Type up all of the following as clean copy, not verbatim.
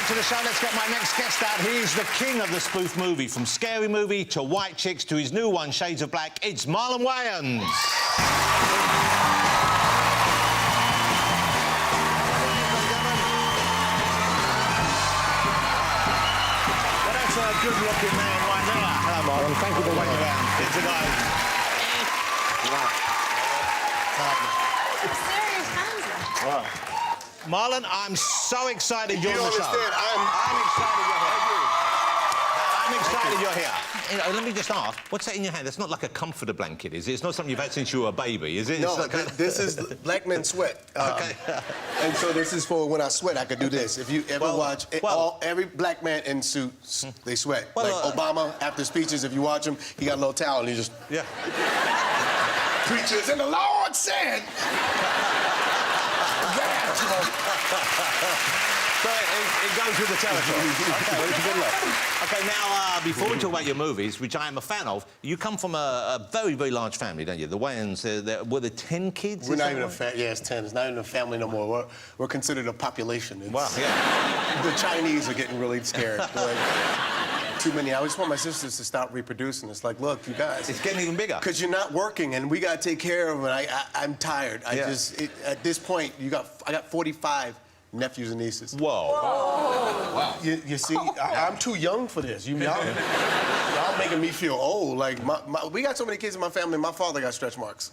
back to the show. Let's get my next guest out. He's the king of the spoof movie. From Scary Movie to White Chicks to his new one, Shades of Black, it's Marlon Wayans. Well, that's a good-looking man right there. Hello, Marlon. Thank you for waiting around. It's a guy. Serious hands. Wow. Marlon, I'm so excited you're on the show. I'm excited you're here. I'm excited you're here. You know, let me just ask, what's that in your hand? It's not like a comforter blanket, is it? It's not something you've had since you were a baby, is it? No, like this is Black Men Sweat. Okay. And so this is for when I sweat, I could do this. If you ever watch, every black man in suits, they sweat. Like Obama, after speeches, if you watch him, he got a little towel and he just... Yeah. Preachers, and the Lord said... So it goes with the territory. Okay, well, it's a good look. OK, now, before we talk about your movies, which I am a fan of, you come from a very, very large family, don't you? The Wayans, were there 10 kids? We're not even a family. Yeah, it's 10. It's not even a family no more. We're considered a population. Wow, yeah. The Chinese are getting really scared. Like, too many. I just want my sisters to stop reproducing. It's like, look, you guys. It's getting even bigger. Because you're not working, and we got to take care of it. I'm tired. At this point, I got 45 nephews and nieces. Whoa. Wow. You see, I'm too young for this. Y'all making me feel old. Like, we got so many kids in my family, my father got stretch marks.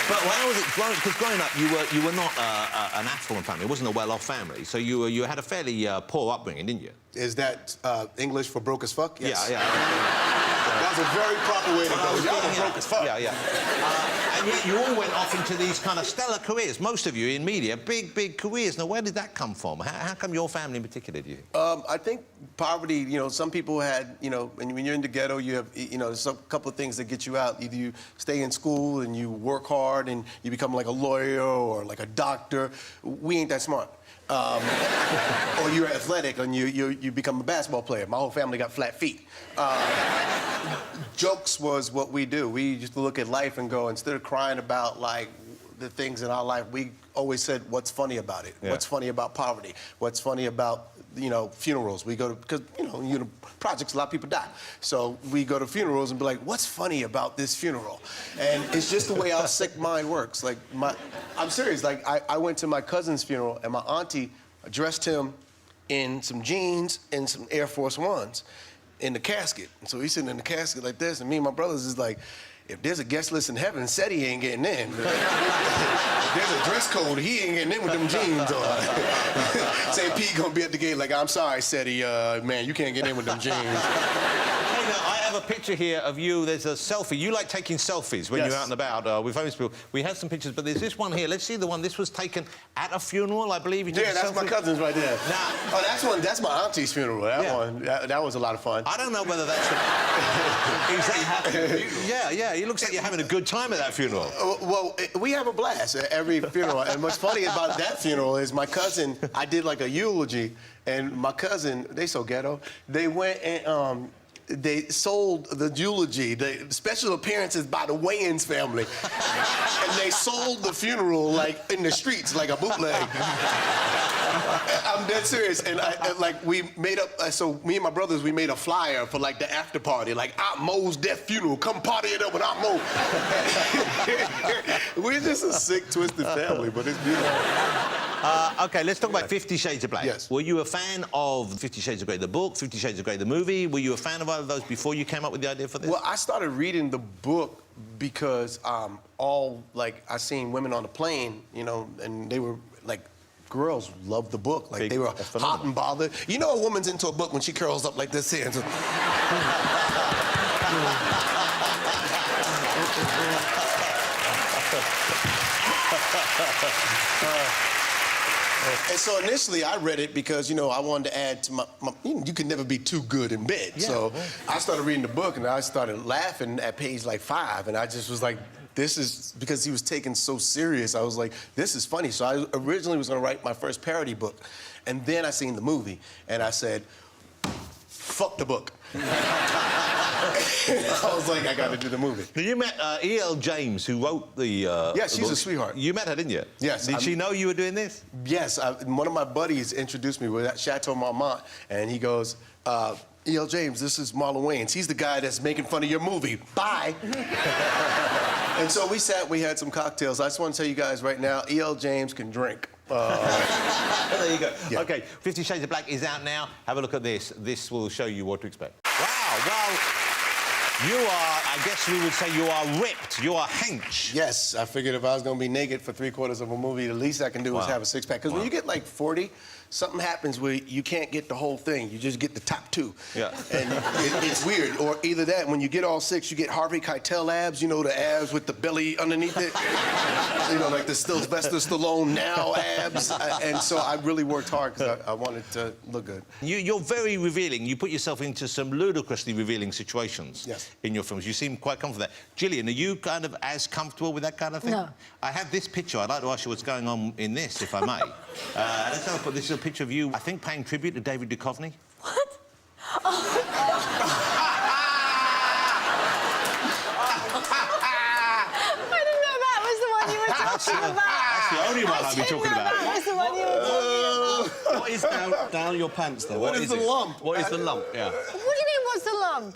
But how was it? Because growing up, you were not an affluent family. It wasn't a well-off family. So you had a fairly poor upbringing, didn't you? Is that English for broke as fuck? Yes. Yeah. That's a very proper way to go. Y'all are broke as fuck. Yeah. And yet you all went off into these kind of stellar careers. Most of you in media, big careers. Now, where did that come from? How come your family in particular, do you think? I think poverty, you know, some people had, you know, when you're in the ghetto, you have, you know, there's a couple of things that get you out. Either you stay in school and you work hard and you become like a lawyer or like a doctor. We ain't that smart. Or you're athletic and you become a basketball player. My whole family got flat feet. Jokes was what we do. We used to look at life and go, instead of crying about, like, the things in our life, we always said, what's funny about it? Yeah. What's funny about poverty? What's funny about, you know, funerals? We go to, because, you know, projects, a lot of people die. So we go to funerals and be like, what's funny about this funeral? And it's just the way our sick mind works. Like, I'm serious. Like, I went to my cousin's funeral, and my auntie dressed him in some jeans and some Air Force Ones in the casket. And so he's sitting in the casket like this, and me and my brothers is like, if there's a guest list in heaven, said he ain't getting in. If there's a dress code, he ain't getting in with them jeans on. St. Pete gonna be at the gate like, I'm sorry, Seti, man, you can't get in with them jeans. Hey, now, I have a picture here of you. There's a selfie. You like taking selfies when you're out and about with famous people. We had some pictures, but there's this one here. Let's see the one. This was taken at a funeral, I believe. You took a that's selfie. My cousin's right there. Oh, that's my auntie's funeral. That was a lot of fun. I don't know whether that's Yeah, it looks like you're having a good time at that funeral. Well, we have a blast at every funeral. And what's funny about that funeral is my cousin, I did like a eulogy, and my cousin, they so ghetto, they went and they sold the eulogy, the special appearances by the Wayans family. And they sold the funeral, like, in the streets, like a bootleg. I'm dead serious. And we made up, so me and my brothers, we made a flyer for, like, the after party. Like, Aunt Mo's death funeral. Come party it up with Aunt Mo. We're just a sick, twisted family, but it's beautiful. OK, let's talk about 50 Shades of Black. Yes. Were you a fan of 50 Shades of Grey, the book, 50 Shades of Grey, the movie? Were you a fan of either of those before you came up with the idea for this? Well, I started reading the book because I seen women on the plane, you know, and they were, like, girls loved the book. Like, they were hot and bothered. You know a woman's into a book when she curls up like this here. And so... And so initially I read it because, you know, I wanted to add to my you can never be too good in bed. Yeah, so I started reading the book and I started laughing at page like 5, and I just was like, this is, because he was taken so serious, I was like, this is funny. So I originally was gonna write my first parody book, and then I seen the movie and I said, fuck the book. I was like, I got to do the movie. Now, you met E.L. James, who wrote the... Yeah, she's a sweetheart. You met her, didn't you? Yes. Did she know you were doing this? Yes. One of my buddies introduced me with Chateau Marmont, and he goes, E.L. James, this is Marlon Wayans. He's the guy that's making fun of your movie. Bye. And so we sat, we had some cocktails. I just want to tell you guys right now, E.L. James can drink. There you go. Yeah. OK, 50 Shades of Black is out now. Have a look at this. This will show you what to expect. Wow, well, you are, I guess we would say you are ripped. You are hench. Yes, I figured if I was going to be naked for 3/4 of a movie, the least I can do is have a six-pack. Because when you get like 40, something happens where you can't get the whole thing. You just get the top 2. Yeah. And it's weird. Or either that, when you get all 6, you get Harvey Keitel abs, you know, the abs with the belly underneath it. You know, like the Sylvester Stallone now abs. And so I really worked hard because I wanted to look good. You're very revealing. You put yourself into some ludicrously revealing situations in your films. You seem quite comfortable there. Gillian, are you kind of as comfortable with that kind of thing? No. I have this picture. I'd like to ask you what's going on in this, if I may. Let's have a put. This is a picture of you, I think, paying tribute to David Duchovny. What? Oh. I didn't know that was the one you were talking about. That's the only one I'll be talking about. That was the one you were talking about. What is down your pants, though? What is the lump? What is the lump, yeah. What do you mean, what's the lump?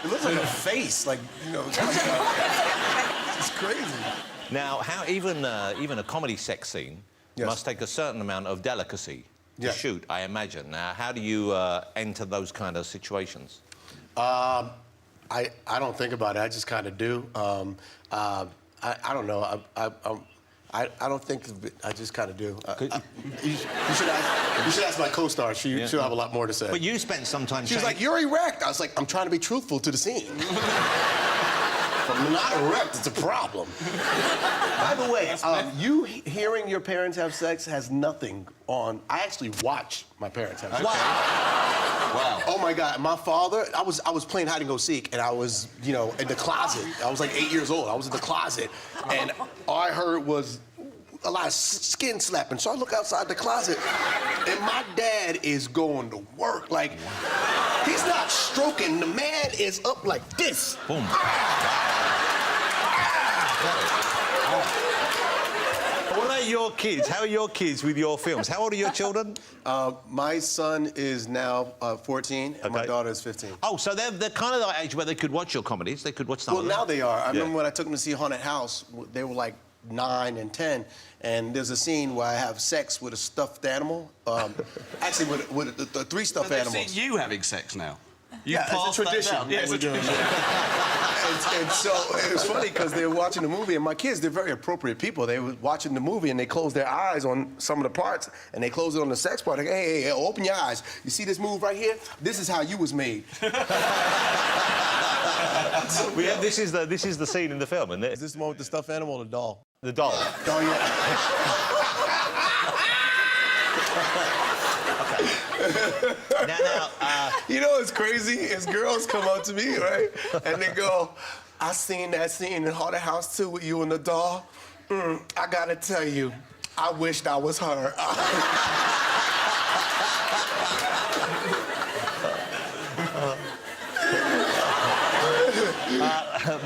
It looks like a face, like, you know. It's crazy. Now, how even a comedy sex scene must take a certain amount of delicacy to shoot, I imagine. Now, how do you enter those kind of situations? I don't think about it. I just kind of do. I don't know. I don't think of it. I just kind of do. You should ask my co-star. She'll have a lot more to say. But you spent some time. She was like, "You're erect." I was like, "I'm trying to be truthful to the scene." If I'm not erect, it's a problem. By the way, you hearing your parents have sex has nothing on. I actually watch my parents have sex. Wow. Oh my God, my father. I was playing hide and go seek, and I was, you know, in the closet. I was like 8 years old. I was in the closet, and all I heard was a lot of skin slapping. So I look outside the closet, and my dad is going to work. Like, he's not stroking. The man is up like this. Boom. What are your kids? How are your kids with your films? How old are your children? My son is now 14, and my daughter is 15. Oh, so they're kind of that age where they could watch your comedies. They could watch some of them. Well, now they are. I remember when I took them to see Haunted House, they were like 9 and 10, and there's a scene where I have sex with a stuffed animal. Actually, with the 3 stuffed animals. They've seen you having sex now. Yeah, it's a tradition. Yeah, it's a tradition. And so it was funny because they were watching the movie, and my kids, they're very appropriate people. They were watching the movie, and they closed their eyes on some of the parts, and they closed it on the sex part. Like, hey, open your eyes. You see this move right here? This is how you was made. This is the scene in the film, isn't it? Is this the one with the stuffed animal or the doll? The doll. Oh, yeah. Now, you know what's crazy is girls come up to me, right? And they go, I seen that scene in Haunted House 2 with you and the doll. I gotta tell you, I wished I was her.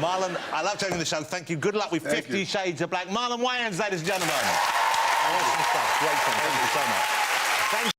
Marlon, I love taking the show. Thank you. Good luck with 50 Shades of Black. Marlon Wayans, ladies and gentlemen. Awesome stuff. Great film. Thank you so much.